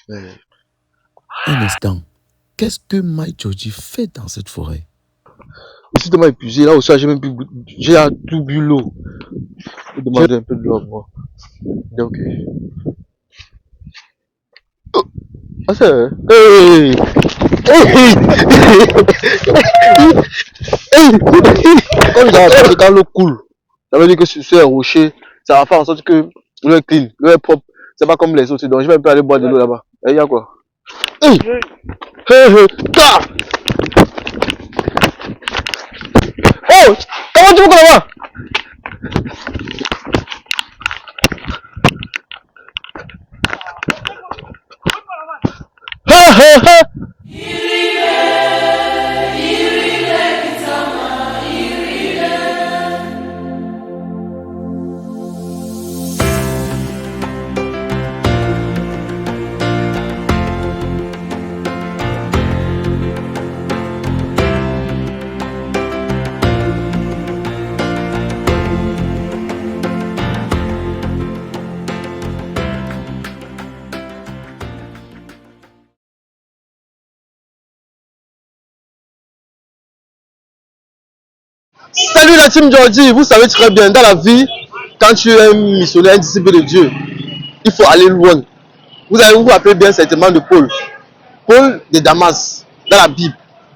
Un instant. Qu'est-ce que Mike Georgie fait dans cette forêt? Je suis tellement épuisé. Là aussi, j'ai même plus. J'ai tout bu l'eau. Je vais demander un peu de l'eau à moi. Donc. Ah, c'est. Hey! Hey! Quand l'eau coule, ça veut dire que sur ces rochers, ça va faire en sorte que l'eau est clean, l'eau est propre. C'est pas comme les autres. Donc, je vais un peu aller boire de l'eau là-bas. Et il y a quoi? Hey! Hey! Hey! Ta! Oh! Comment tu veux qu'on là-bas? Ha ha ha! Salut la team Georgie, vous savez très bien, dans la vie, quand tu es un missionnaire, un disciple de Dieu, il faut aller loin. Vous allez vous rappeler bien certainement de Paul. Paul de Damas, dans la Bible,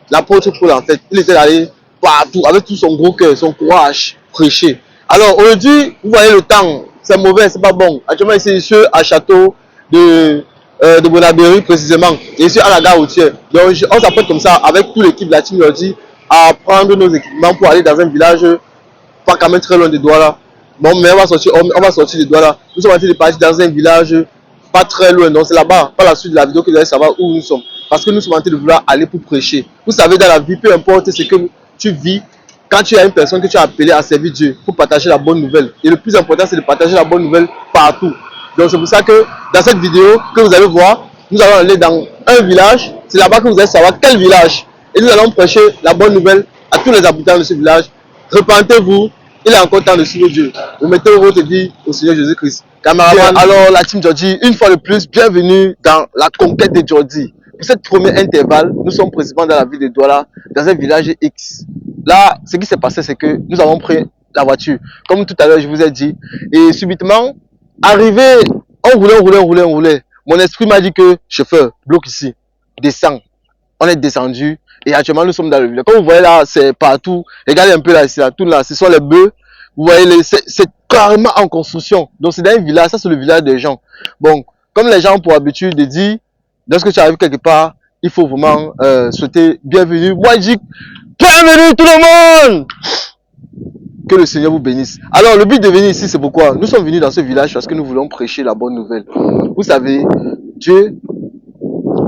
l'apôtre Paul en fait, il était allé partout avec tout son gros cœur, son courage, prêcher. Alors aujourd'hui, vous voyez le temps, c'est mauvais, c'est pas bon. Actuellement ici, je suis à Château de Bonabéry précisément, et je suis à la gare routière. Donc on s'apprête comme ça avec toute l'équipe de la team Georgie à prendre nos équipements pour aller dans un village pas quand même très loin de Douala. Bon, mais on va sortir de Douala. Nous sommes en train de partir dans un village pas très loin. Donc c'est là-bas, par la suite de la vidéo que vous allez savoir où nous sommes. Parce que nous sommes en train de vouloir aller pour prêcher. Vous savez, dans la vie, peu importe ce que tu vis, quand tu as une personne que tu as appelée à servir Dieu, il faut partager la bonne nouvelle. Et le plus important, c'est de partager la bonne nouvelle partout. Donc c'est pour ça que dans cette vidéo que vous allez voir, nous allons aller dans un village. C'est là-bas que vous allez savoir quel village. Et nous allons prêcher la bonne nouvelle à tous les habitants de ce village. Repentez-vous, il est encore temps de suivre Dieu. Vous mettez votre vie au Seigneur Jésus-Christ. Camarades, alors la team Georgie, une fois de plus, bienvenue dans la conquête de Georgie. Pour cette première intervalle, nous sommes précisément dans la ville de Douala, dans un village X. Là, ce qui s'est passé, c'est que nous avons pris la voiture, comme tout à l'heure je vous ai dit, et subitement, arrivé, on roulait. Mon esprit m'a dit que, chauffeur, bloque ici, descends. On est descendu et actuellement nous sommes dans le village. Comme vous voyez là, c'est partout. Regardez un peu là, ici, là, tout là, ce sont les bœufs. Vous voyez, c'est carrément en construction. Donc c'est dans un village, ça c'est le village des gens. Bon, comme les gens ont pour habitude de dire, lorsque tu arrives quelque part, il faut vraiment souhaiter bienvenue. Moi je dis, bienvenue tout le monde! Que le Seigneur vous bénisse. Alors le but de venir ici, c'est pourquoi nous sommes venus dans ce village parce que nous voulons prêcher la bonne nouvelle. Vous savez, Dieu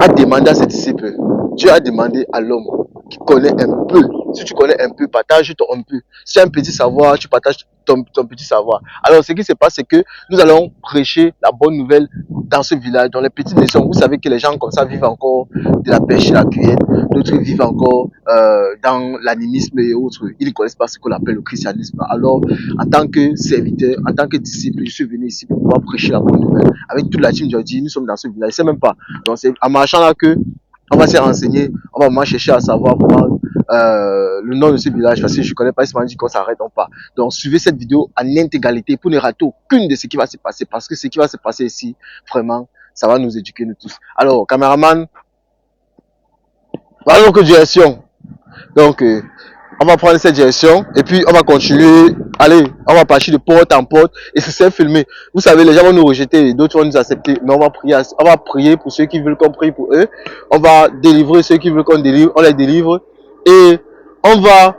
a demandé à ses disciples, Dieu a demandé à l'homme qui connaît un peu. Si tu connais un peu, partage ton un peu. Si tu as un petit savoir, tu partages ton petit savoir. Alors, ce qui se passe, c'est que nous allons prêcher la bonne nouvelle dans ce village, dans les petites maisons. Vous savez que les gens comme ça vivent encore de la pêche et la cueillette. D'autres vivent encore dans l'animisme et autres. Ils ne connaissent pas ce qu'on appelle le christianisme. Alors, en tant que serviteur, en tant que disciple, je suis venu ici pour pouvoir prêcher la bonne nouvelle. Avec toute la team Georgie, nous sommes dans ce village. Je sais même pas. Donc, c'est en marchant là que on va se renseigner, on va vraiment chercher à savoir comment le nom de ce village, parce que je connais pas, il m'a dit qu'on s'arrête pas. Donc suivez cette vidéo en intégralité pour ne rater aucune de ce qui va se passer, parce que ce qui va se passer ici, vraiment, ça va nous éduquer nous tous. Alors, caméraman, voilà notre direction. Donc, on va prendre cette direction et puis on va continuer. Allez, on va partir de porte en porte et c'est filmé. Vous savez, les gens vont nous rejeter, d'autres vont nous accepter, mais on va prier pour ceux qui veulent qu'on prie pour eux. On va délivrer ceux qui veulent qu'on délivre, on les délivre et on va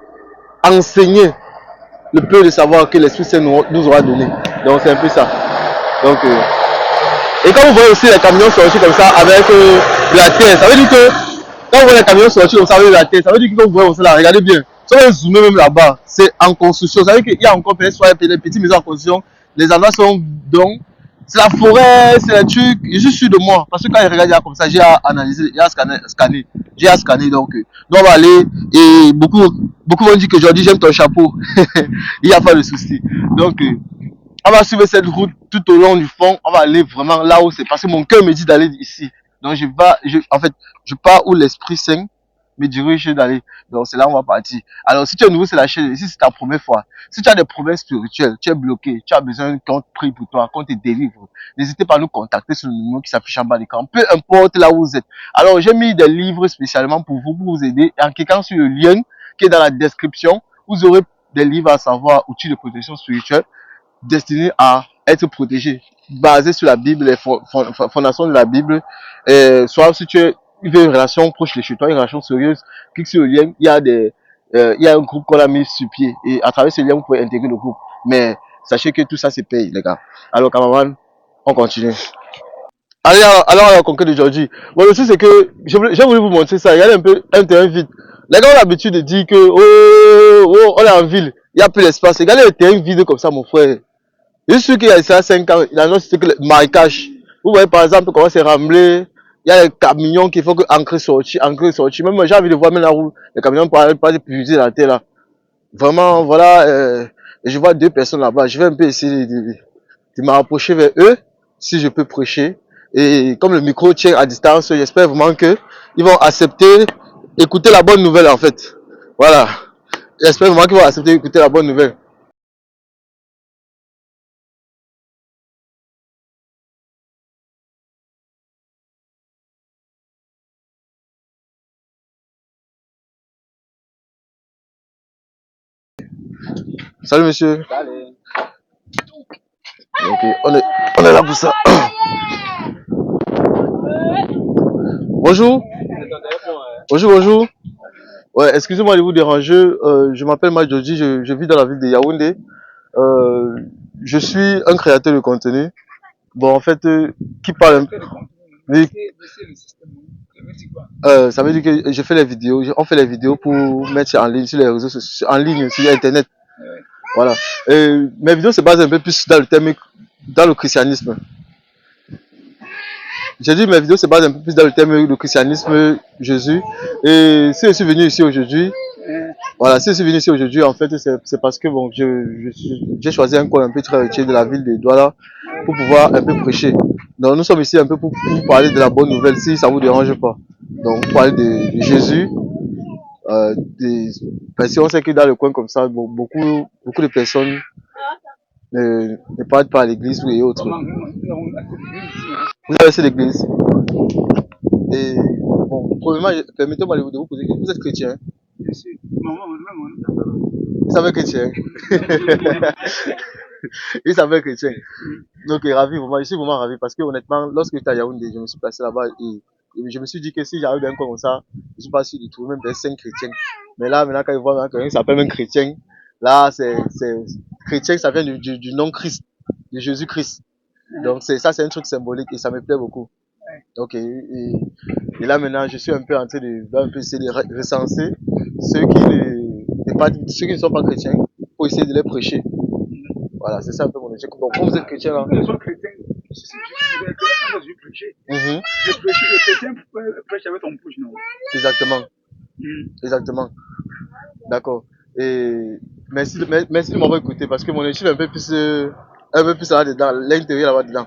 enseigner le peu de savoir que l'Esprit Saint nous aura donné. Donc c'est un peu ça. Donc, et quand vous voyez aussi les camions sortir comme ça avec de la terre, ça veut dire que quand vous voyez les camions sortir comme ça avec de la terre, ça veut dire que quand vous voyez aussi là, regardez bien. Si on zoomer même là-bas, c'est en construction. Ça veut dire qu'il y a encore peut-être soit des petites maisons en construction. Les endroits sont donc, c'est la forêt, c'est les trucs. Je suis sûr de moi. Parce que quand je regarde comme ça, j'ai à analyser, j'ai à scanner. J'ai à scanner donc on va aller et beaucoup vont dire que aujourd'hui j'aime ton chapeau. Il n'y a pas de souci. Donc on va suivre cette route tout au long du fond. On va aller vraiment là où c'est. Parce que mon cœur me dit d'aller ici. Donc en fait, je pars où l'Esprit Saint me dirige d'aller. Donc c'est là où on va partir. Alors si tu es nouveau sur la chaîne, si c'est ta première fois, si tu as des problèmes spirituels, tu es bloqué, tu as besoin qu'on te prie pour toi, qu'on te délivre, n'hésitez pas à nous contacter sur le numéro qui s'affiche en bas de l'écran, peu importe là où vous êtes. Alors j'ai mis des livres spécialement pour vous aider. En cliquant sur le lien qui est dans la description, vous aurez des livres à savoir, outils de protection spirituelle destinés à être protégés, basés sur la Bible, les fondations de la Bible. Soit si tu veux une relation proche de chez toi, une relation sérieuse, clique sur le lien, il y a un groupe qu'on a mis sur pied. Et à travers ce lien, vous pouvez intégrer le groupe. Mais sachez que tout ça, c'est payé, les gars. Alors, cameraman, on continue. Allez, alors à la conquête d'aujourd'hui. Bon, le truc, c'est que j'ai voulu vous montrer ça. Il y a un peu un terrain vide. Les gars ont l'habitude de dire que, oh, on est en ville. Il n'y a plus d'espace. Regardez le terrain vide comme ça, mon frère. Je suis sûr qu'il y a ça 5 ans. Il annonce que le marécage. Vous voyez, par exemple, comment c'est remblayé. Il y a les camions qui font que ancrer sortir. Même moi, j'ai envie de voir même la roue. Les camions parlent pas de puiser la terre là. Vraiment, voilà. Je vois 2 personnes là-bas. Je vais un peu essayer de m'approcher vers eux, si je peux prêcher. Et comme le micro tient à distance, j'espère vraiment que ils vont accepter, écouter la bonne nouvelle en fait. Voilà. J'espère vraiment qu'ils vont accepter, écouter la bonne nouvelle. Salut monsieur. Salut. Ok, on est là pour ça. Bonjour. Bonjour. Ouais, excusez-moi de vous déranger. Je m'appelle Majodi, je vis dans la ville de Yaoundé. Je suis un créateur de contenu. Bon, en fait, qui parle un peu. Oui. Ça veut dire que je fais les vidéos, on fait les vidéos pour mettre en ligne sur les réseaux sociaux, en ligne sur Internet. Voilà. Mes vidéos se basent un peu plus dans le thème, dans le christianisme. J'ai dit mes vidéos se basent un peu plus dans le thème du christianisme, Jésus. Et si je suis venu ici aujourd'hui, voilà, si je suis venu ici aujourd'hui, en fait, c'est parce que bon, j'ai choisi un coin un peu très retiré de la ville de Douala pour pouvoir un peu prêcher. Donc nous sommes ici un peu pour parler de la bonne nouvelle, si ça vous dérange pas. Donc pour parler de Jésus. Parce qu'on sait que dans le coin comme ça, beaucoup de personnes ne parlent pas à l'église et autres. Vous avez laissé l'église. Et bon, premièrement, permettez-moi de vous poser une question. Vous êtes chrétien? Je suis maman. Vous savez chrétien? Il s'appelle chrétien. Donc, ravi, vraiment, je suis vraiment ravi parce que honnêtement, lorsque j'étais à Yaoundé, je me suis placé là-bas et je me suis dit que si j'arrive d'un coin comme ça, je suis pas sûr de trouver même des 5 chrétiens. Mais là, maintenant, quand je vois quelqu'un qui s'appelle même chrétien, là, chrétien, ça vient du nom Christ, de Jésus-Christ. Donc, c'est un truc symbolique et ça me plaît beaucoup. Ok, et là maintenant, je suis un peu en train de essayer de recenser ceux qui ne sont pas chrétiens pour essayer de les prêcher. Voilà, c'est ça un peu mon échec. Donc, comme vous êtes chrétien là. Nous sommes chrétiens. Je suis prêché. Le chrétien prêche avec ton bouche, non? Exactement. D'accord. Et merci de m'avoir écouté parce que mon échec est un peu plus là-dedans, l'intérieur là-bas dedans.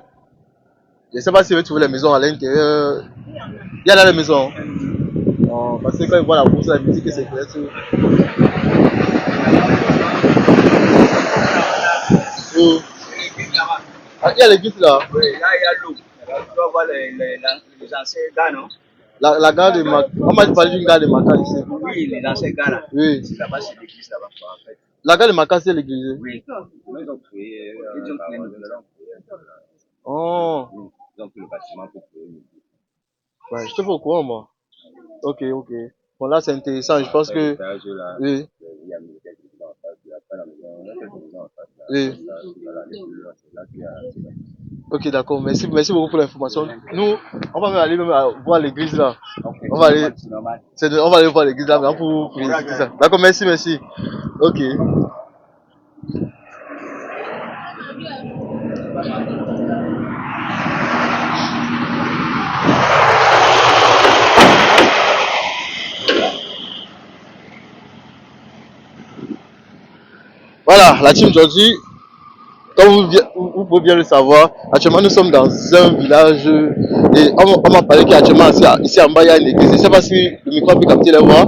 Je ne sais pas si vous trouvez les maisons à l'intérieur. Il y a là les maisons. Non, parce que quand ils voient la bourse, la musique, c'est clair. Ah, il y a l'église là. Oui, là, il y a l'eau. Tu vas voir les anciens gars, non? La gare de Maca. On m'a parlé d'une gare de Maca ici. Oui, les anciens gars là. Oui. Là-bas, c'est l'église là-bas, en fait. La gare de Maca, c'est l'église. Oui. Ils ont créé. Oh. Ils ont pris le bâtiment pour créer une église. Ouais, je te fais au courant, moi. Ok. Bon, là, c'est intéressant. Je pense que. Oui. Il y a militaire qui est en face. Il y a pas la maison. On a quelques maisons en face. Oui. Ok, d'accord. Merci beaucoup pour l'information. Nous, on va même aller voir l'église là. Okay. On va aller voir l'église là pour visiter ça. D'accord, merci. Ok. Voilà, la team Jordi. Comme vous pouvez bien le savoir, actuellement nous sommes dans un village et on m'a parlé qu'actuellement ici en bas il y a une église. Je ne sais pas si le micro peut capter la voix.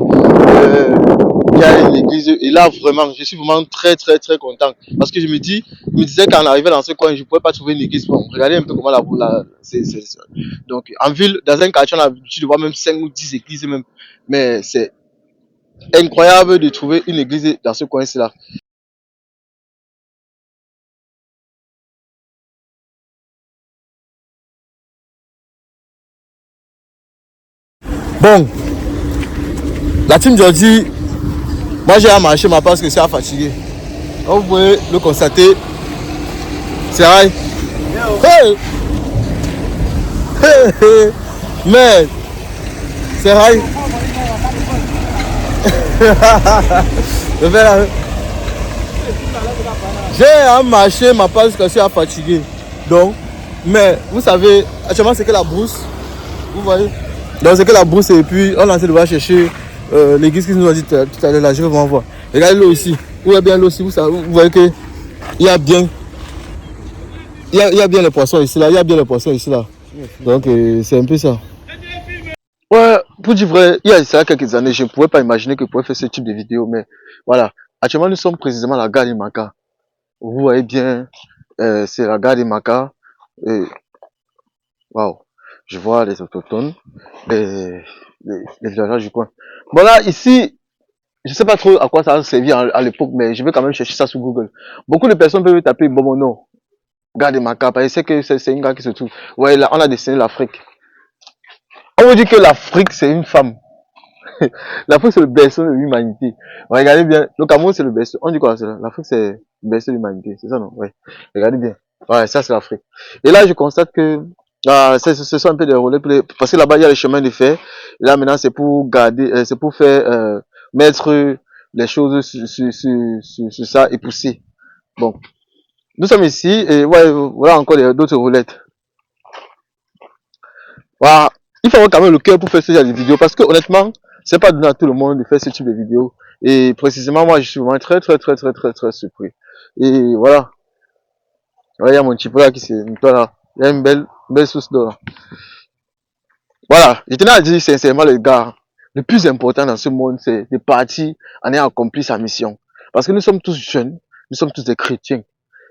Il y a une église et là vraiment, je suis vraiment très content parce que je me disais qu'en arrivant dans ce coin, je ne pouvais pas trouver une église. Bon, regardez un peu comment donc en ville, dans un quartier, on a l'habitude de voir même 5 ou 10 églises même. Mais c'est incroyable de trouver une église dans ce coin-ci là. Bon, la team Georgie, moi j'ai à marcher ma parce que c'est à fatiguer. Comme vous pouvez le constater, c'est vrai. Hey! Hey! Hey! Mais, c'est vrai. J'ai à marcher ma parce que c'est à fatiguer. Donc, mais vous savez, actuellement c'est que la brousse. Vous voyez? Donc c'est que la brousse et puis on est en train de voir chercher l'église qui nous a dit tout à l'heure là. Je vais vous en voir. Regardez l'eau ici. Où est bien l'eau ici? Vous voyez que il y a bien. Il y a bien les poissons ici là. Il y a bien les poissons ici là. Donc c'est un peu ça. Ouais, pour dire vrai, il y a ça quelques années, je ne pouvais pas imaginer que je pouvais faire ce type de vidéo, mais voilà. Actuellement, nous sommes précisément à la gare d'Imaka. Vous voyez bien, c'est la gare d'Imaka. Et waouh, je vois les autochtones, les villageois du coin. Bon là, ici, je sais pas trop à quoi ça a servi à l'époque, mais je vais quand même chercher ça sur Google. Beaucoup de personnes peuvent taper bon mon nom, gare d'Imaka, parce que c'est que c'est une gare qui se trouve. Ouais, là, on a dessiné l'Afrique. On vous dit que l'Afrique, c'est une femme. L'Afrique, c'est le berceau de l'humanité. Regardez bien. Le Cameroun, c'est le berceau. On dit quoi, c'est l'Afrique, c'est le berceau de l'humanité. C'est ça, non? Ouais. Regardez bien. Ouais, ça, c'est l'Afrique. Et là, je constate que, ce sont un peu des relais parce que là-bas, il y a les chemins de fer. Et là, maintenant, c'est pour garder, c'est pour faire, mettre les choses sur ça et pousser. Bon. Nous sommes ici et ouais, voilà encore d'autres roulettes. Voilà. Il faut avoir quand même le cœur pour faire ce genre de vidéos parce que honnêtement, c'est pas donné à tout le monde de faire ce type de vidéos. Et précisément, moi, je suis vraiment très surpris. Et voilà. Voilà, il y a mon petit peu là qui s'est, toi là. Il y a une belle source d'eau là. Voilà. Je tenais à dire sincèrement, les gars, le plus important dans ce monde, c'est de partir en ayant accompli sa mission. Parce que nous sommes tous jeunes, nous sommes tous des chrétiens.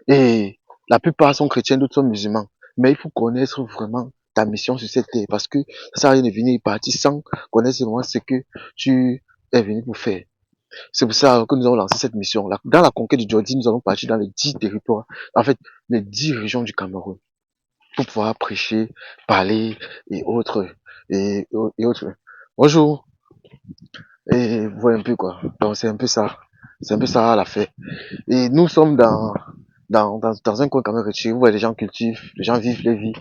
Et la plupart sont chrétiens, d'autres sont musulmans. Mais il faut connaître vraiment ta mission sur cette terre. Parce que ça sert à rien de venir partir sans connaître vraiment ce que tu es venu pour faire. C'est pour ça que nous avons lancé cette mission. Dans la conquête du Jordi, nous allons partir dans les 10 territoires, en fait, les 10 régions du Cameroun, pour pouvoir prêcher, parler et autres. Et autres. Bonjour. Et vous voyez un peu quoi. Donc c'est un peu ça. C'est un peu ça à la fait. Et nous sommes dans un coin quand même retiré. Vous voyez, les gens cultivent, les gens vivent les vies.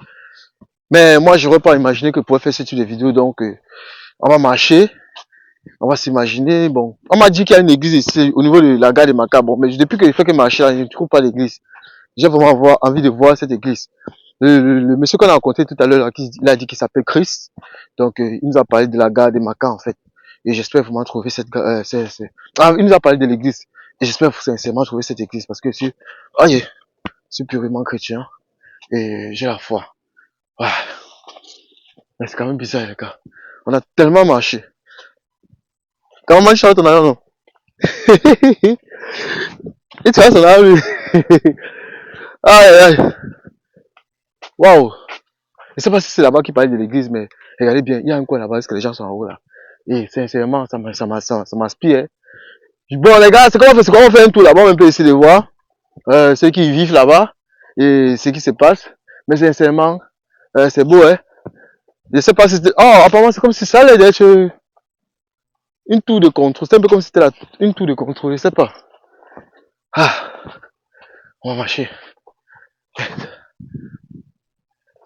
Mais moi, j'aurais pas imaginé que je pourrais faire ce type de vidéo. Donc, on va marcher. On va s'imaginer, bon. On m'a dit qu'il y a une église ici, au niveau de la gare de Maka. Bon, mais depuis que je fais que marcher là, je ne trouve pas l'église. J'ai vraiment envie de voir cette église. Le monsieur qu'on a rencontré tout à l'heure, il a dit qu'il s'appelle Chris. Donc, il nous a parlé de la gare de Maka, en fait. Et j'espère vraiment trouver cette gare, il nous a parlé de l'église. Et j'espère sincèrement trouver cette église parce que je suis purement chrétien. Et j'ai la foi. Ouais. Mais c'est quand même bizarre, les gars. On a tellement marché. Quand on marche sur ton avion, non? Et tu vois, ça va, lui. Aïe, aïe. Waouh. Je sais pas si c'est là-bas qui parlait de l'église, mais regardez bien, il y a un coin là-bas, parce que les gens sont en haut là. Et sincèrement, ça m'inspire. Bon, les gars, c'est comment on fait un tour là-bas, on peut essayer de voir ceux qui vivent là-bas et ce qui se passe. Mais sincèrement, c'est beau, hein. Je sais pas si c'était. Oh, apparemment, c'est comme si ça allait être une tour de contrôle. C'est un peu comme si c'était une tour de contrôle, je sais pas. Ah, on va marcher.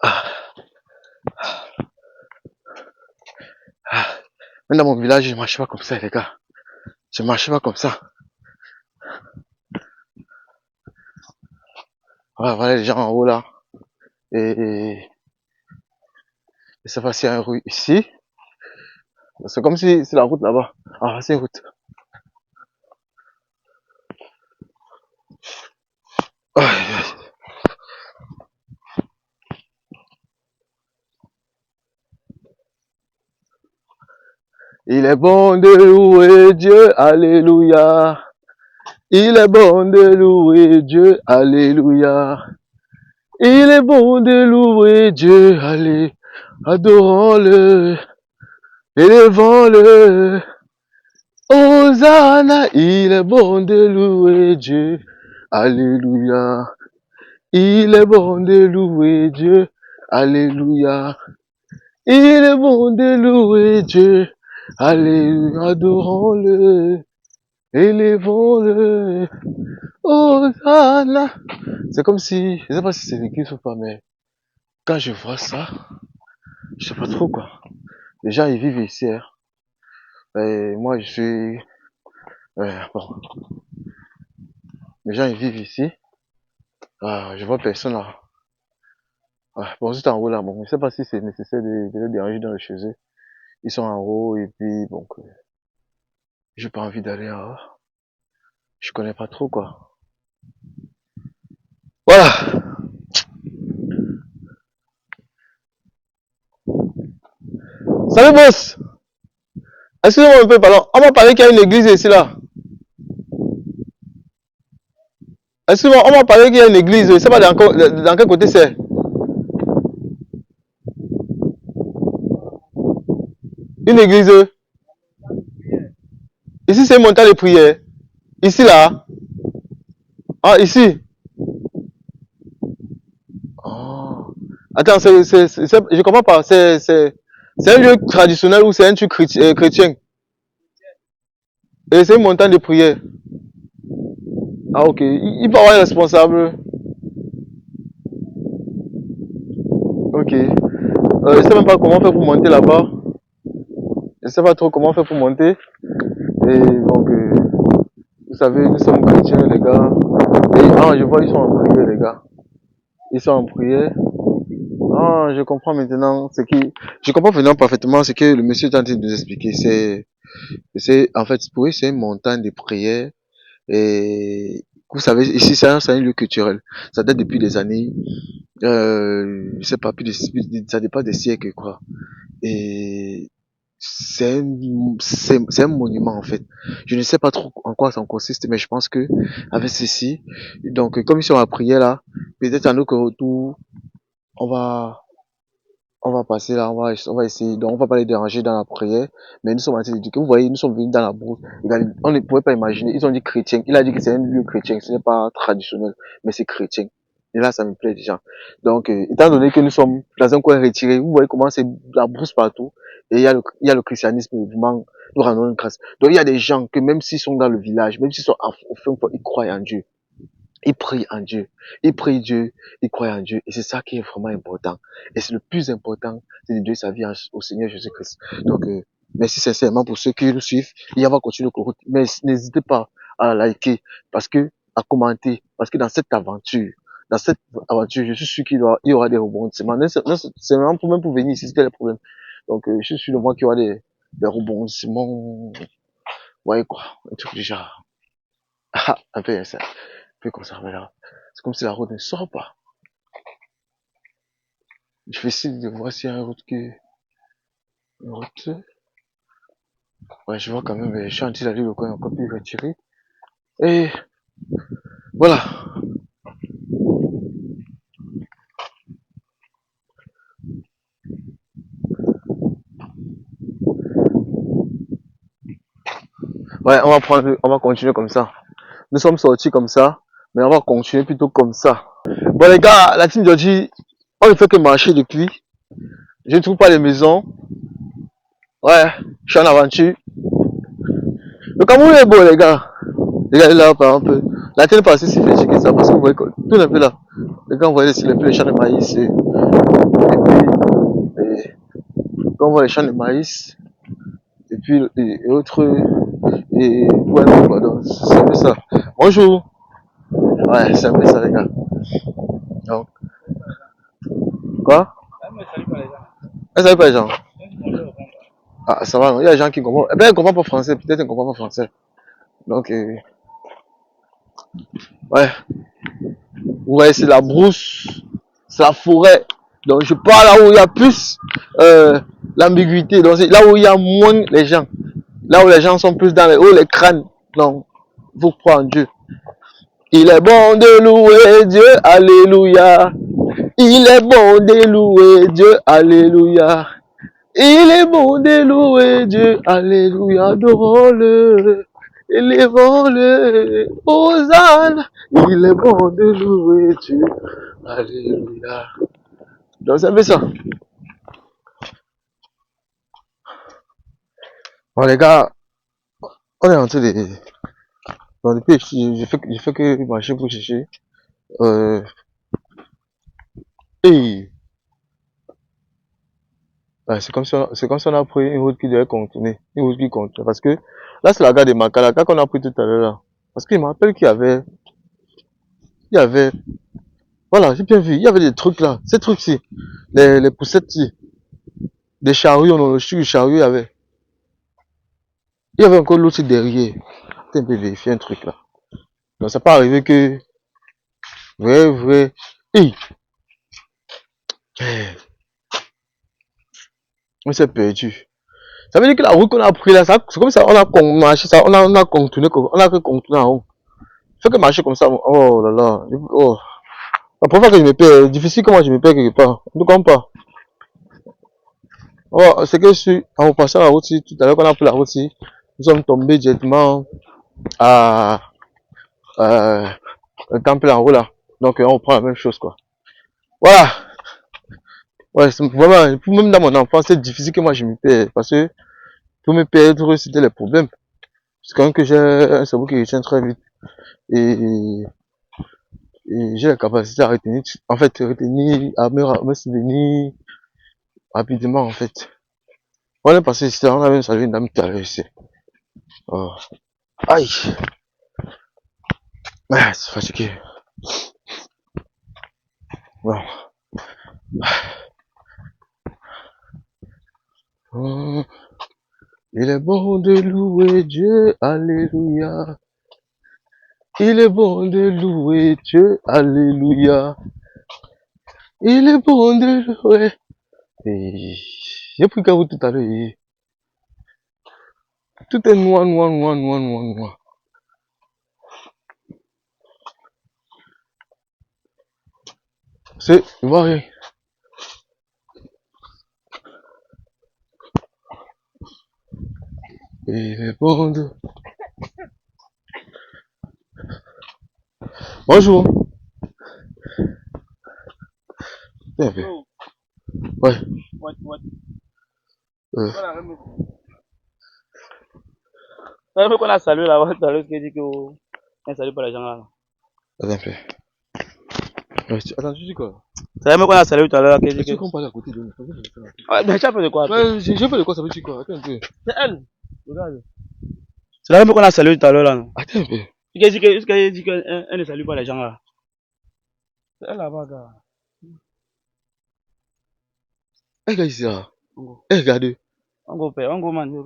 Ah, ah. Même dans mon village, je marche pas comme ça, les gars. Je marche pas comme ça. Voilà les gens en haut là. Et je sais pas s'il y a une rue ici. C'est comme si c'est la route là-bas. Ah, c'est une route. Oh, Il est bon de louer Dieu, alléluia. Il est bon de louer Dieu, alléluia. Il est bon de louer Dieu, allez, adorons-le, élevons-le. Hosanna, il est bon de louer Dieu, alléluia. Il est bon de louer Dieu, alléluia. Il est bon de louer Dieu, alléluia, adorons-le, élevons-le. Hosanna. C'est comme si, je sais pas si c'est l'église ou pas, mais quand je vois ça, je sais pas trop quoi. Les gens ils vivent ici, hein. Et moi je suis, bon, les gens ils vivent ici. Je vois personne là. Bon, c'est en haut là, bon, je sais pas si c'est nécessaire de les déranger dans le chez eux. Ils sont en haut et puis bon, j'ai pas envie d'aller en haut. Je connais pas trop quoi. Voilà. Salut boss. Excusez-moi un peu, pardon. On m'a parlé qu'il y a une église ici là. Excusez-moi, on m'a parlé qu'il y a une église. Je sais pas dans quel côté c'est. Une église. Ici c'est une montagne de prière. Ici là. Ah, ici. Oh. Attends, je comprends pas. C'est un lieu traditionnel ou c'est un truc chrétien? Et c'est une montagne de prière. Ah, ok. Il peut avoir un responsable. Ok. Je sais même pas comment faire pour monter là-bas. Je sais pas trop comment faire pour monter. Et donc, vous savez, nous sommes chrétiens, les gars. Et je vois, ils sont en prière, les gars. Ils sont en prière. Ah, je comprends maintenant je comprends maintenant parfaitement ce que le monsieur est en train de nous expliquer. En fait, pour eux, c'est une montagne de prière. Et, vous savez, ici, c'est un lieu culturel. Ça date depuis des années, je sais pas, ça dépasse des siècles, quoi. Et, c'est un monument, en fait. Je ne sais pas trop en quoi ça consiste, mais je pense que, avec ceci, donc, comme ils sont à prière là, peut-être à notre retour, on va, on va passer là, on va essayer, donc on va pas les déranger dans la prière, mais nous sommes en train de dire que vous voyez, nous sommes venus dans la brousse. On ne pouvait pas imaginer, ils ont dit chrétien, il a dit que c'est un lieu chrétien, ce n'est pas traditionnel, mais c'est chrétien. Et là, ça me plaît déjà. Donc, étant donné que nous sommes dans un coin retiré, vous voyez comment c'est la brousse partout, et il y a le christianisme, évidemment, nous rendons grâce. Donc, il y a des gens que même s'ils sont dans le village, même s'ils sont au fin fond, ils croient en Dieu. Ils prient en Dieu. Ils prient Dieu. Ils croient en Dieu. Et c'est ça qui est vraiment important. Et c'est le plus important, c'est de donner sa vie au Seigneur Jésus-Christ. Donc, merci sincèrement pour ceux qui nous suivent. Et on va continuer le mais n'hésitez pas à liker, à commenter, parce que dans cette aventure, je suis sûr qu'il y aura des rebondissements. C'est vraiment même pour venir ici, c'était le problème. Donc, je suis sûr de moi qu'il y aura des rebondissements. Ouais, quoi. Un truc du genre. Un peu ça. Peu conserver là. C'est comme si la route ne sort pas. Je vais essayer de voir s'il y a une route une route. Ouais, je vois quand même, je suis en train d'aller le coin encore plus retiré. Et voilà. Ouais, on va continuer comme ça. Nous sommes sortis comme ça, mais on va continuer plutôt comme ça. Bon les gars, la team Georgie, on ne fait que marcher depuis. Je ne trouve pas les maisons. Ouais, je suis en aventure. Le Cameroun est beau les gars. Regardez là par exemple. La télé passée si fait que ça parce que vous voyez tout un peu là. Les gars, vous voyez les champs de maïs et quand on voit les champs de maïs et puis et autres et ouais non pardon, c'est un peu ça. Bonjour. Ouais, c'est un peu ça les gars. Donc quoi? Ah, salut pas les gens. Ah ça va, non? Il y a des gens qui comprennent. Eh ben ils comprennent pas français, peut-être ils comprennent pas français. Donc ouais. Vous voyez, c'est la brousse, c'est la forêt. Donc je pars là où il y a plus l'ambiguïté, donc c'est là où il y a moins les gens. Là où les gens sont plus dans les crânes. Non, vous croyez en Dieu. Il est bon de louer Dieu, alléluia. Il est bon de louer Dieu, alléluia. Il est bon de louer Dieu, alléluia. Adorons-le, élevons-le, Hosanna. Il est bon de louer Dieu, alléluia. Donc c'est un peu ça. Bon les gars, on est en train de... Bon, depuis j'ai fait que marcher pour chercher. Et c'est comme si on a pris une route qui devait contourner. Une route qui contourne. Parce que là c'est la gare de Makalaka qu'on a pris tout à l'heure là. Parce qu'il me rappelle qu'il y avait, voilà, j'ai bien vu, il y avait des trucs là. Ces trucs-ci, les poussettes-ci, des chariots, non, le chariot, il y avait encore l'autre derrière. On peut vérifier un truc là. Donc ça peut arriver que, vrai, hey, on s'est perdu. Ça veut dire que la route qu'on a pris là, c'est comme ça, on a marché, ça, on a contourné, on a contourné en haut. Fait que marcher comme ça, oh là là, oh. La première fois que je me perds, difficile comment je me perds quelque part. On ne comprend pas. Oh, c'est que en passant la route, tout à l'heure qu'on a pris la route, nous sommes tombés directement à le temple en haut là. Donc on prend la même chose quoi. Voilà. Ouais, c'est vraiment, même dans mon enfance, c'est difficile que moi je me perds. Parce que pour me perdre, c'était le problème. C'est quand même que j'ai un cerveau qui retient très vite. Et j'ai la capacité à retenir, en fait, à me souvenir rapidement en fait. On est passé ici, on a même salué une dame tout à l'heure ici. Oh. Aïe. Ah, c'est fatigué. Bon. Il est bon de louer Dieu, alléluia. Il est bon de louer Dieu, alléluia. Il est bon de louer. Et j'ai pris qu'à vous tout à l'heure. Tout est noir. C'est, vous voyez. Il est bon de... Bonjour. Bien fait. Ouais. Ça fait qu'on a salué là-bas tout à l'heure, qui dit qu'on salue pas les gens là. Attends un peu. Attends, tu dis quoi? Ça fait qu'on a salué tout à l'heure, qui dit que... Tu qu'on parle à côté de nous. Ouais, mais tu as fait de quoi? Ouais, j'ai fait de quoi, ça veut dire quoi? Attends un peu. C'est elle. Regarde. C'est la même qu'on a salué tout à l'heure là. Attends un peu. Il dit qu'elle ne salue pas les gens là. C'est elle là-bas, gars. Eh, gars, ici là. Eh, regardez. On go, père. On go, man. On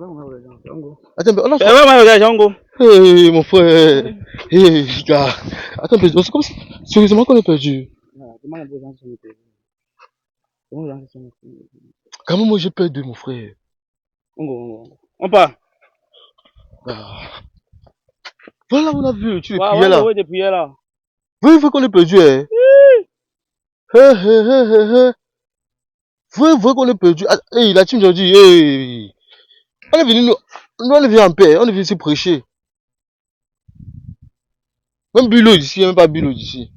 go. Attends un peu. On a fait. Ouais, on go. Hey, mon frère. Hey, gars. Attends un peu. C'est comme si. Sérieusement qu'on est perdu. Comment les gens sont perdus? Comment les gens sont perdus? Comment moi j'ai perdu, mon frère? On go. On part. Ah. Voilà, on a vu. Tu es Ouais, prié là. ouais, depuis hier là. Oui, il faut qu'on est perdu, hein. Hé. Vrai qu'on est perdu. Ah, hey, la team aujourd'hui, hey. On est venu, on est venu en paix. On est venu ici prêcher. Même Bilo d'ici, même pas Bilo d'ici.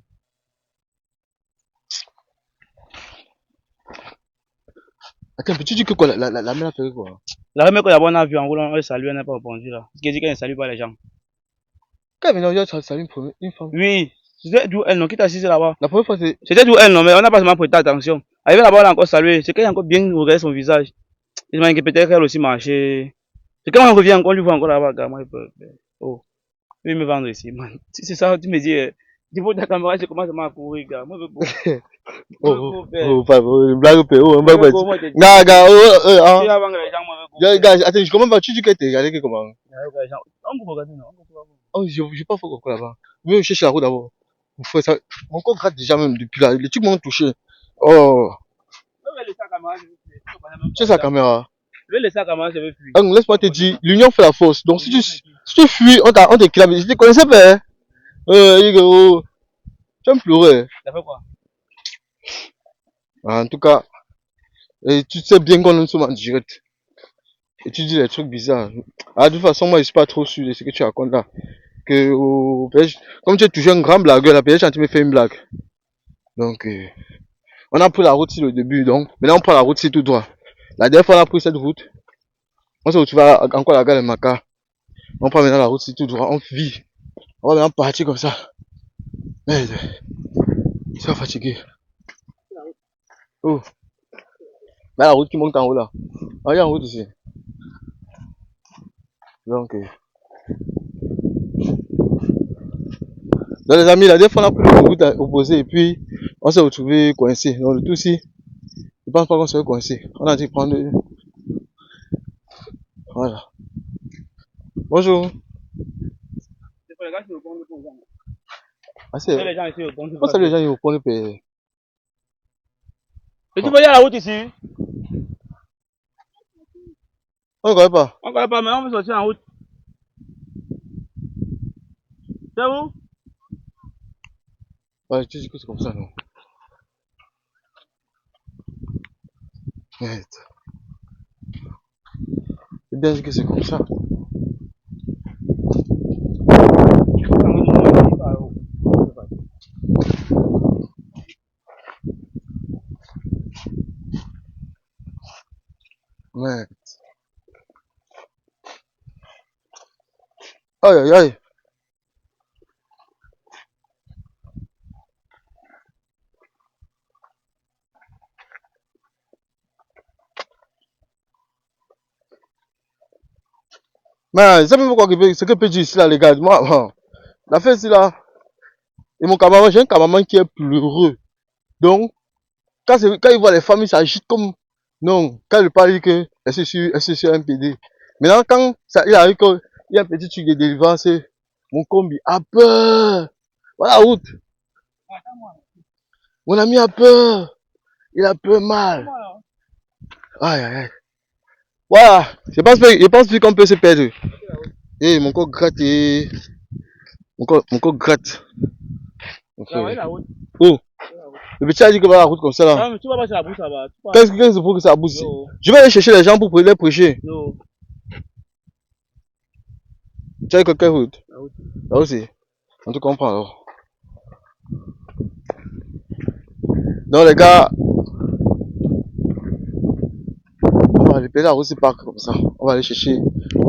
Attends, tu dis que quoi, la mère a fait quoi? La même qu'on a vu en roulant, elle salue, elle n'a pas répondu là. Ce qui dit qu'elle ne salue pas les gens. Quand maintenant, il y a salué une femme. Oui, c'était d'où elle, non, qui t'a assisté là-bas. La première fois, c'est. C'était d'où elle, non, mais on n'a pas seulement prêté attention. Arrivé là-bas, elle a encore salué. C'est qu'elle a encore bien regardé son visage. Il m'a dit que peut-être qu'elle aussi marchait. C'est quand on revient, on lui voit encore là-bas, gars. Moi, oh, il me vendre ici, man. Si c'est ça, tu me dis, tu vois ta caméra, je commence à courir, gars. Moi, je veux blague, gars, attends, je commence pas, tu dis que t'es regardé comment? Oh, j'ai pas fait quoi là-bas. Je vais chercher la route d'abord. Mon corps gratte déjà même depuis là. Les trucs m'ont touché. Oh. Tu sais sa caméra. Je vais laisser à comment je vais fuir. Laisse-moi te dire, l'union fait la force. Donc si tu fuis, on t'éclame. Je te connaissais pas, hein? Tu vas me pleurer. Ça fait quoi? En tout cas, tu sais bien qu'on nous sommes en direct. Et tu dis des trucs bizarres. De toute façon, moi je suis pas trop sûr de ce que tu racontes là. Comme tu es toujours un grand blagueur, là, peut-être tu me fais une blague. Donc, on a pris la route ici au début, donc maintenant on prend la route ici tout droit. La dernière fois on a pris cette route, on se retrouve encore à la gare de Maca. On prend maintenant la route ici tout droit, on vit. On va maintenant partir comme ça. Merde, je suis fatigué. Oh, là, la route qui monte en haut là. Ah, il y a une route ici. Donc, les amis, la dernière fois on a pris la route opposée et puis on s'est retrouvé coincé. Donc le tout ici, je pense pas qu'on serait coincé. On a dû prendre. Voilà. Bonjour. C'est pour les gars qui me prennent pour ça. Ah, c'est. Les gens ici au pont. Pourquoi ça les gens ils vous prennent payer? Et tu veux y aller à la route ici? On ne connaît pas. On ne connaît pas, mais on veut sortir en route. C'est où? Ouais, tu dis que c'est comme ça, non? Merde. C'est bien dit que c'est comme ça. Merde. Aïe aïe aïe. Mais c'est même pourquoi ce que peut dire ici là, les gars. Moi, la fête ici là. Et mon camarade, j'ai un camarade qui est pleureux. Donc, quand il voit les familles s'agitent comme. Non, quand il parle que c'est sur un PD. Maintenant, quand il arrive qu'il y a un petit truc de délivrance, mon combi a peur. Voilà la route. Mon ami a peur. Il a peur mal. Aïe aïe aïe. Voilà. Je pense plus qu'on peut se perdre. Et mon corps gratte et. Mon corps gratte. Okay. Oh. Le petit a dit que va la route comme ça là. Ah, mais tu vas pas sur la bouche là-bas. Qu'est-ce que c'est pour que ça bouge? Je vais aller chercher les gens pour les prêcher. Non. Tu as quelle route? Là aussi. En tout cas, on prend alors. Donc les gars, on va aller payer la route, c'est pas comme ça. On va aller chercher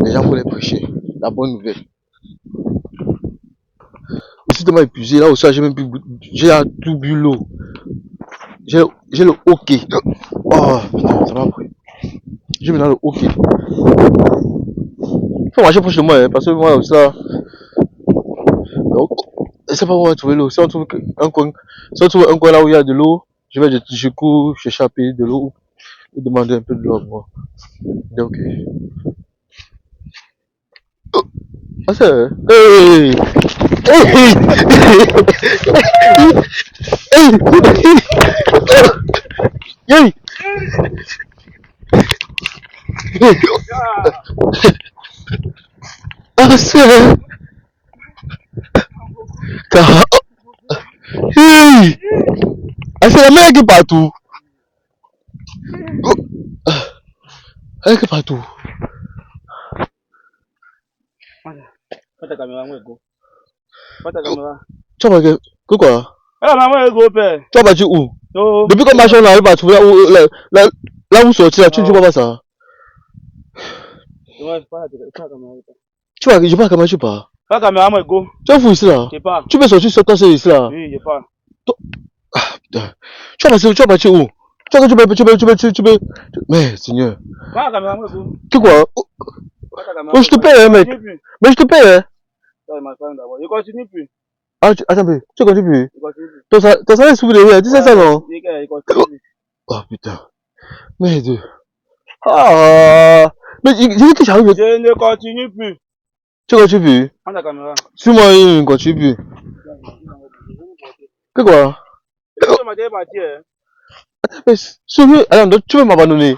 les gens pour les prêcher. La bonne nouvelle. Je suis tellement épuisé. Là aussi, j'ai même plus. J'ai tout bu l'eau. J'ai le hockey. Oh putain, ça va après. J'ai maintenant le hockey. Il faut marcher pour chez moi, hein, parce que moi aussi là. Donc, c'est pas où on va trouver l'eau. Si on trouve un coin, là où il y a de l'eau, je cours chercher à payer de l'eau ou demander un peu de l'eau à moi. Donc, ah c'est. Hey! Hey! Hey! Ah c'est. Hey! Ah c'est la mer qui est partout. Elle est partout. Pas ta caméra, moi, go. Pas ta caméra. Tu as marqué quoi? Ah, maman, go, père. Tu as battu où? Oh. Depuis qu'on marche, on arrive à trouver là où sortir, là, tu vois pas ça? Ouais, pas la caméra. Tu vois, je pas comment tu pars. Pas la caméra, moi, go. Tu es fou ici là? Je pas. Tu peux sortir sur ta série ici là? Oui, je pas. Ah putain. Tu as battu où? Tu peux. Mais Seigneur. Pas la caméra, moi, go. Tu quoi? Oh, je te paye, hein, mec. Mais je te paye, hein. Je continue plus. Ah, attends, tu continues plus? Je continue plus. Ton salaire est sous le rien, tu sais ça, non? Je continue plus. Oh putain. Merde. Ah. Mais j'ai dit que j'arrive. Je ne continue plus. Tu continues plus? Prends ta caméra. Suis-moi, je ne continue plus. Que quoi? Tu m'as déjà parti, hein. Attends, mais sérieux, alors tu veux m'abandonner?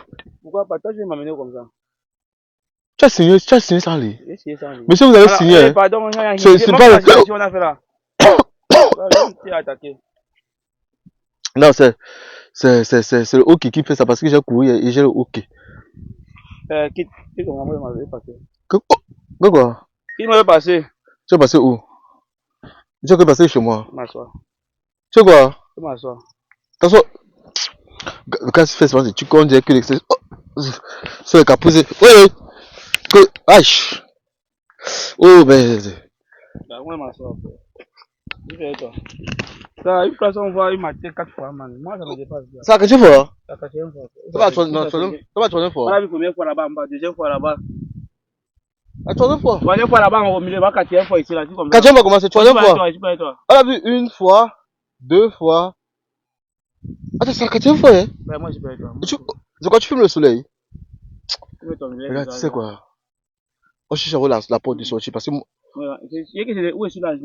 Pourquoi pas? Toi, tu veux m'amener comme ça. Tu as signé sans lui. J'ai signé sans lui. Monsieur, vous avez signé. Pardon, c'est pas le. On a fait là. Tu as attaqué. Non, c'est le hockey qui fait ça parce que j'ai couru et j'ai le hockey. Qui m'avait passé? Quoi? Qui m'avait passé? Tu es passé où? Tu es passé chez moi. M'asseoir. Tu sais quoi? Je m'asseoir. T'assois. Quand tu fais ça, tu conduis que l'excès. C'est le capot. Oui. Aïe. Oh, ben. Moi, m'asseoir. Je fais toi. Ça, une place, on voit, il m'a tiré 4 fois, man. Moi, ça me dépasse. Ça a quelle fois? Ça a 4e fois. Ça va, troisième fois. On a vu première fois là-bas, en bas, 2e fois là-bas. La troisième fois? 3e fois là-bas, au milieu, 4e fois ici, là. 4e fois, comment c'est? 3e fois? On a vu 1 fois, 2 fois. Attends, c'est la 4e fois, hein? Ouais, moi, je peux être toi. C'est quoi, tu filmes le soleil? Regarde, tu sais quoi? On cherche la porte de sortie parce que. Où est-ce là?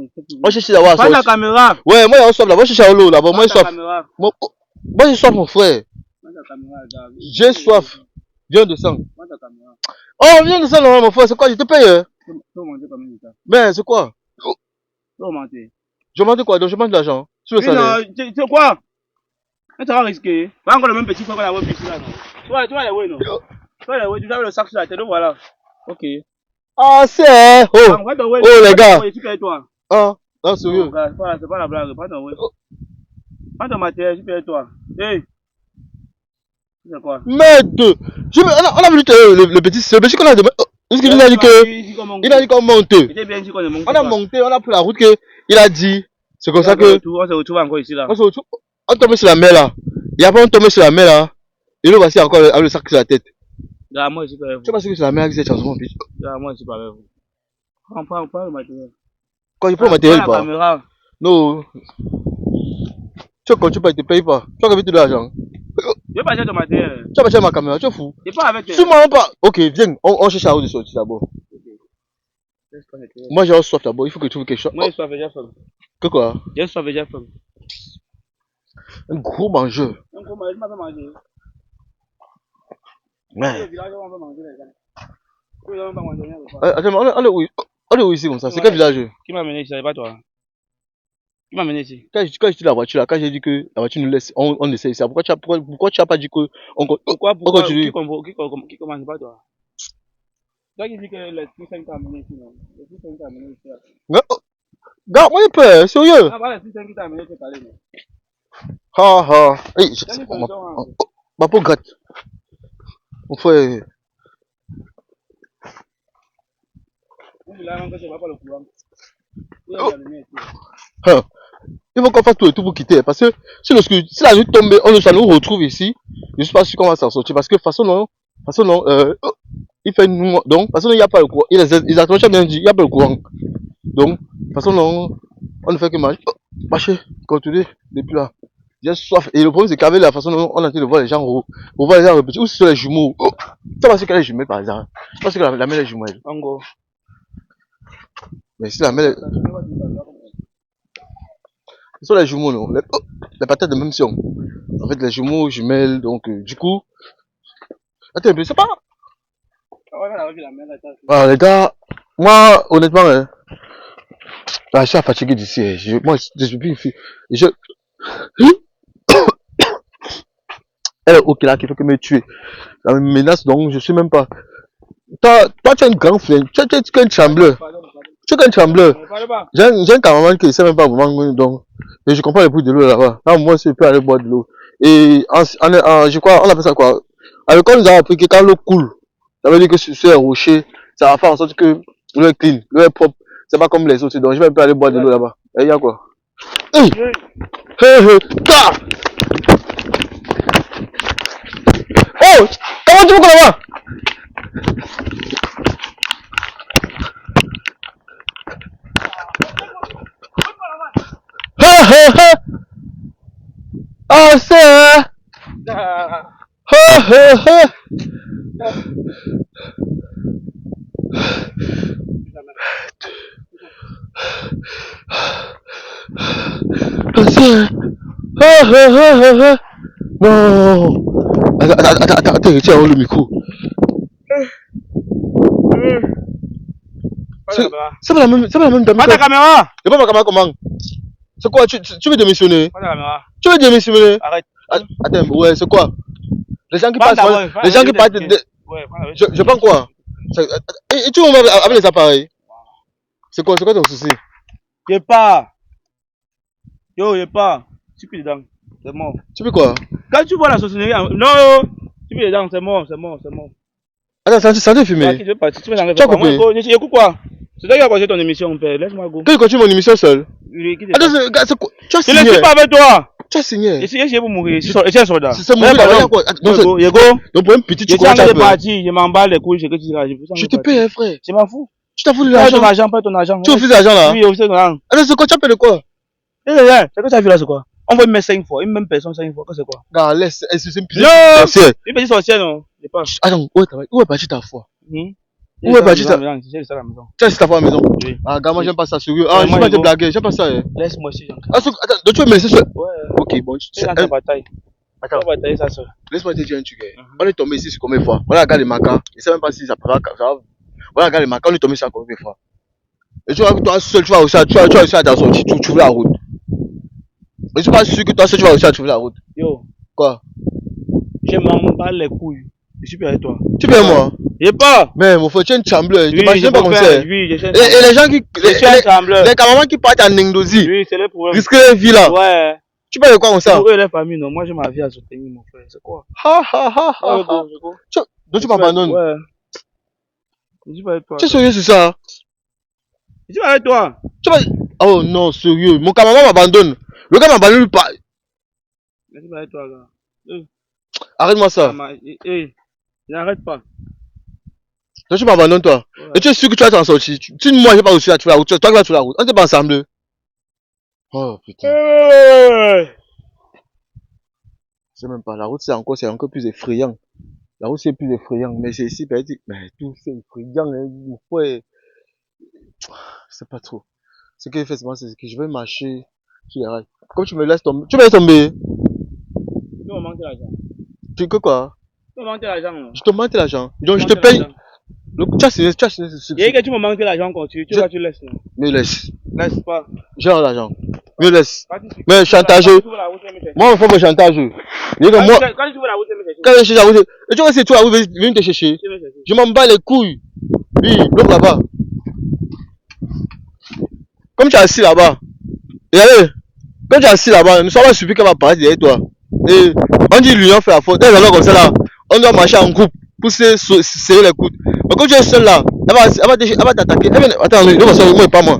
Moi, je cherche d'avoir sorti. Pas la caméra! Ouais, moi, il y a un soif là. Moi, je cherche à l'eau là-bas. Moi, j'ai soif. Moi, j'ai soif, mon frère. J'ai soif. Viens de sang. Oh, viens de sang, non, mon frère. C'est quoi? Je te paye. Mais c'est quoi? Je mange quoi? Donc, je mange de l'argent. Sur le salaire. Tu sais quoi? Tu vas risquer. Pas encore le même petit frère qu'on a vu ici là. Tu vois les ouais, non? Tu vois les ouais, tu as le sac sur la tête, voilà. Ok. Ah, c'est. Oh, les gars. Ah, non, sérieux. C'est pas la blague. Pas ton ouais. Pas ton matériel, tu peux être toi. Hey. C'est quoi? Merde. On a vu le petit qu'on a demandé. Il a dit que. Il a dit qu'on monte. On a monté, on a pris la route que. Il a dit. C'est comme ça que. On se retrouve encore ici là. On tombe sur la mer là. Et après on tombe sur la mer là. Et nous voici encore avec le sac sur la tête. Moi, je sais pas. Tu sais pas ce que c'est la mer qui s'est transformée en pitch. Moi, je sais pas. On prend le matériel. Quand il prend le matériel, pas. Non. Tu vois, quand tu payes, tu payes pas. Tu as envie de l'argent. Je vais pas acheter ton matériel. Tu vas acheter ma caméra, tu es fou. Et pas avec. Sûrement pas. Ok, viens, on cherche à où de sortir d'abord. Moi j'ai un soif d'abord, il faut que tu trouves quelque chose. Moi j'ai soif déjà faim. Que quoi? J'ai soif déjà faim. Un gros mangeur. Un gros mangeur, je m'en vais manger. Ouais. Attends, on est où ici comme ça? C'est quel village? Qui m'a amené ici? C'est pas toi. Qui m'a amené ici? Quand j'ai dit la voiture là, quand j'ai dit que la voiture nous laisse, on essaie ça. Pourquoi tu n'as pas dit que on continue? Qui commence pas toi? Toi qui dis que l'esprit saint t'a amené ici, non? L'esprit saint t'a amené ici. Gars, moi j'ai peur, sérieux. Ah, voilà, l'esprit saint qui t'a amené, tu parler, non? Ha ha. Hey, ma peau gratte. Mon frère. Il faut qu'on fasse tout et tout pour quitter. Parce que si la nuit tombe, ça nous retrouve ici. Je ne suis pas sûr qu'on va s'en sortir. Parce que de toute façon, non, il fait nous. Donc, de toute façon, il n'y a pas le courant. Ils ont bien dit, il n'y a pas le courant. Donc, de toute façon, non, on ne fait que manger. Marcher, continuer depuis là. J'ai soif. Et le problème, c'est qu'avec la façon dont on a été de voir les gens, on voit les gens repéter. Où sont les jumeaux? Ça va, c'est qu'elle est jumelle par exemple. Je pense que la mère est jumelle. En gros. Mais si la mère est. Ce sont les jumeaux, non? Les patates de même si. En fait, les jumeaux, jumelles, donc, du coup. Attends, mais c'est pas. Ah, les gars, moi, honnêtement, hein, je suis fatigué d'ici. Moi, je suis plus une fille. Elle est ok là qui fait que me tuer. Ça me menace donc je sais même pas. Toi tu es un grand frère, tu es qu'un trembleur. Tu es qu'un trembleur. J'ai un cameraman qui ne sait même pas vraiment donc. Et je comprends les bruits de l'eau là-bas. Là moi je peux aller boire de l'eau. Et je crois, on appelle ça quoi? Avec quand nous avons appris que quand l'eau coule, ça veut dire que sur un rocher, ça va faire en sorte que l'eau est clean, l'eau est propre. C'est pas comme les autres. Donc je vais un peu aller boire de l'eau là-bas. Et il y a quoi? Hey! Ta! Oh! Comment tu veux qu'on la voit? Ah, c'est... Non. Attends, tiens le micro. C'est pas la même dame. Pas ta caméra. Et pas ma caméra comment? C'est quoi? Tu veux démissionner? Pas ta caméra. Tu veux démissionner? Arrête. Attends, ouais, c'est quoi? Les gens qui Pas passent, d'abord, les gens qui partent. Ouais, Je prends quoi? Et tu m'as avec les appareils? C'est quoi ton souci? Y'a pas. Yo, y'a pas. Tu peux dedans. C'est mort. Tu veux quoi? Quand tu vois la sorcellerie, non, tu peux dedans, c'est mort. Attends, ça te fumer. Tu veux partir, tu veux t'enlever. Tu as coupé? Écoute quoi? C'est toi qui as continué ton émission, père. Laisse-moi go. Que je continue mon émission seul? Attends, c'est quoi? Tu as Je ne signé. suis pas avec toi. Tu as signé. Je suis pour mourir. Je suis un soldat. C'est mourir. Yego. Donc pour un petit, tu Je suis en train de partir. Je m'emballe les couilles. Je te paye, frère. Je m'en fous. Tu t'en fous de l'argent? Pas ton argent. Tu refuses l'argent là? Oui, je refuse l'argent. Alors c'est quoi? Tu appelles de quoi? C'est que tu as vu là, c'est quoi? On va me mettre 5 fois. Une même personne 5 fois. C'est quoi? Regarde, laisse. C'est une petite sorcière. Une petite sorcière, non? Je pas. Attends, où est partie ta foi? Où est partie ta foi? Tu as ta foi à la maison? Oui. Ah, gars, moi j'aime pas ça, sérieux. Ah, je vais pas te blaguer, j'aime pas ça. Laisse-moi aussi. Attends, donc tu veux me laisser seul? Ouais. Ok, bon. C'est une bataille. Attends. On va batailler ça seul. Laisse-moi te dire un truc. On est tombé ici sur combien de fois? On a regardé les macas. Je sais même pas si ça peut. On a regardé les macas, on est tombé sur combien de fois? Et tu vois que toi seul, tu vas aussi à ta sortie, tu ouvres la route. Mais je suis pas sûr que toi seul, tu vas aussi à trouver la route. Yo. Quoi? Je m'en bats les couilles. Je suis pas avec toi. Tu payes moi? J'ai pas. Mais mon frère, tu es un trembleur. Oui, je pas comme ça. Oui, je suis un trembleur. Et les gens qui. Les camarades qui partent en Indonésie. Oui, c'est le problème. Risquer leur vie là. Ouais. Tu payes quoi comme ça? Pour eux, les familles, non. Moi, j'ai ma vie à soutenir, mon frère. C'est quoi? Donc tu m'abandonnes? Ouais. Je suis pas avec toi. Tu es sérieux sur ça? Je suis pas avec toi. Oh non, sérieux. Mon camarade m'abandonne. Le gars m'abandonne pas. Je suis pas avec toi, gars. Arrête-moi ça. N'arrête pas. Donc tu m'abandonnes toi. Ouais. Et tu es sûr que tu vas t'en sortir. Moi, je vais pas aussi à trouver la route. Toi qui vas trouver la route. On n'est pas ensemble. Oh putain. Je sais même pas. La route c'est encore plus effrayant. La route c'est plus effrayant. Mais c'est ici, mais tout c'est effrayant. Mon frère. Je sais pas trop. Ce que je fais, c'est que je vais marcher sur les rails. Comme tu me laisses tomber. Tu me laisses tomber. Tu m'as manqué l'argent. Tu que quoi? Tu m'as manqué l'argent. Je te manque l'argent. Donc je te paye. Tu as signé. Et que tu m'as manqué l'argent quand tu laisses. Me laisse. Laisse pas. J'ai l'argent. Me laisse. Mais chantage. Moi, il faut me chantage. Quand tu veux la route, quand je cherche la route. Et tu vois, c'est toi, viens te chercher. Je m'en bats les couilles. Oui, bloque là-bas. Comme tu es assis là-bas. Et allez, comme tu es assis là-bas, ne sois pas surpris qu'elle va paraître derrière toi. Et on dit l'union fait la faute. Dans un comme ça là, on doit marcher en groupe pour se serrer les coudes. Mais quand tu es seul là, elle va t'attaquer. Attends, moi et pas moi.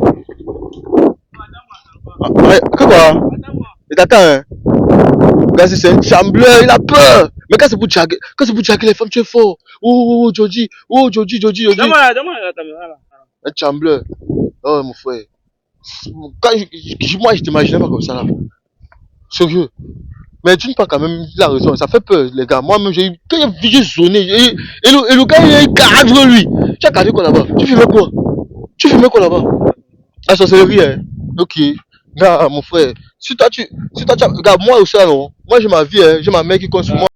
Que quoi? Il t'attend, hein? Regarde, c'est un chambleur, il a peur. Mais quand c'est pour jaguer les femmes, tu es fort. Oh, Joji. Donne-moi la caméra là. Un chambleur. Oh, mon frère. Moi, je t'imaginais pas comme ça là. Sérieux. Mais tu n'as pas quand même la raison. Ça fait peur, les gars. Moi-même, quand j'ai zoné. Et le gars, il cadre lui. Tu as cadré quoi là-bas? Tu filmais quoi là-bas? La sorcellerie, hein? Ok. Non, mon frère. Si toi, regarde, moi aussi, non. Moi, j'ai ma vie, hein. J'ai ma mère qui compte sur moi.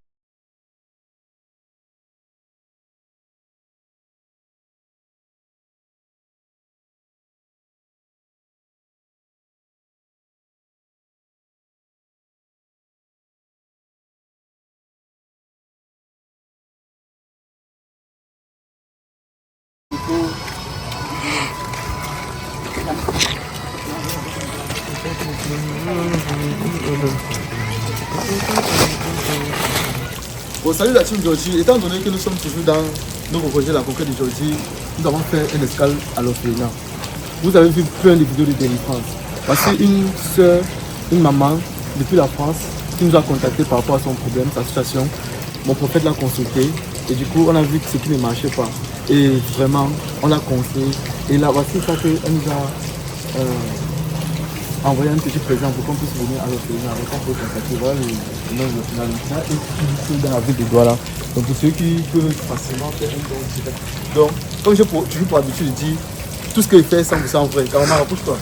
Bon, salut la team Georgie. Étant donné que nous sommes toujours dans nos projets La Conquête de Georgie, nous avons fait une escale à l'orphelinat. Vous avez vu plein de vidéos de délivrance. Parce qu'une soeur, une maman, depuis la France, qui nous a contacté par rapport à son problème, sa situation. Mon prophète l'a consulté et du coup, on a vu que ce qui ne marchait pas. Et vraiment, on l'a conseillé. Et là, voici ça qu'elle nous a envoyé un petit présent pour qu'on puisse venir à l'orphelinat. On peut contacter, voilà le nom de l'orphelinat. Et dans la ville de Douala. Donc pour ceux qui peuvent facilement faire un don direct. Donc, comme j'ai toujours pour habitude de dire, tout ce que je fais est 100% vrai. Carrément, rapproche-toi.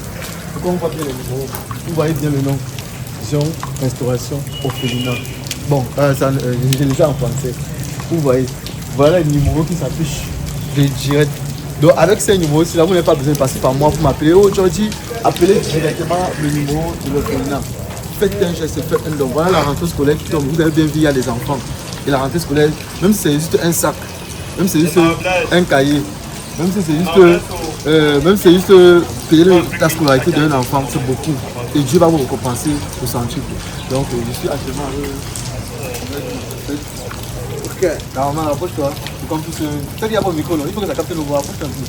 Donc on voit bien les numéros. Vous voyez bien le nom. Vision, Restauration, Orphelinat. Bon, j'ai déjà en français. Vous voyez, voilà le numéro qui s'affiche de direct. Donc avec ces numéros, si là vous n'avez pas besoin de passer par moi pour m'appeler, oh Georgie, appelez directement le numéro de l'orphelinat. Faites un geste, faites un don. Voilà la rentrée scolaire qui tombe. Vous avez bien vu, il y a des enfants. Et la rentrée scolaire, même si c'est juste un sac, même si c'est juste un cahier, même si c'est juste payer la scolarité d'un enfant, c'est beaucoup. Et Dieu va vous récompenser au centuple. Donc je suis actuellement ok, normalement, approche-toi. Comme tout ce... Fais bien mon micro, il faut que ça capte le voix. Approche un peu.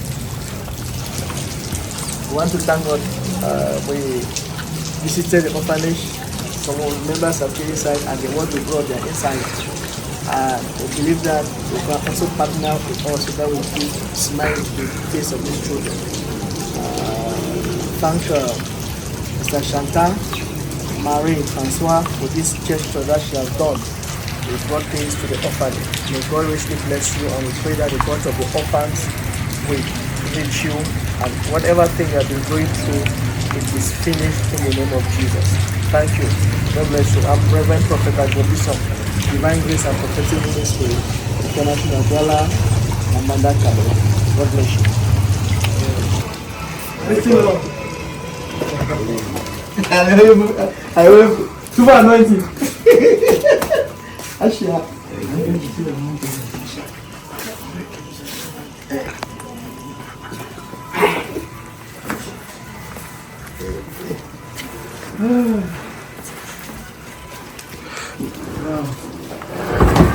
We want to thank God. We visited the orphanage. Some members have been inside and they want to grow their inside. We believe that we can also partner with us so that we can smile to the face of these children. Thank Mr. Chantal, Marie, Francois for this gesture that she has done. We brought things to the orphanage. May God richly bless you, and we pray that the God of the orphans will reach you, and whatever thing you have been going through, it is finished in the name of Jesus. Thank you. God bless you. I'm Reverend Prophet Agobison, Divine Grace and Prophetic Ministry, International Dwella, Amanda Kabo. God bless you. I will super anointing. Ashia.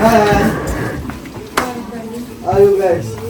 Hi. How are you guys?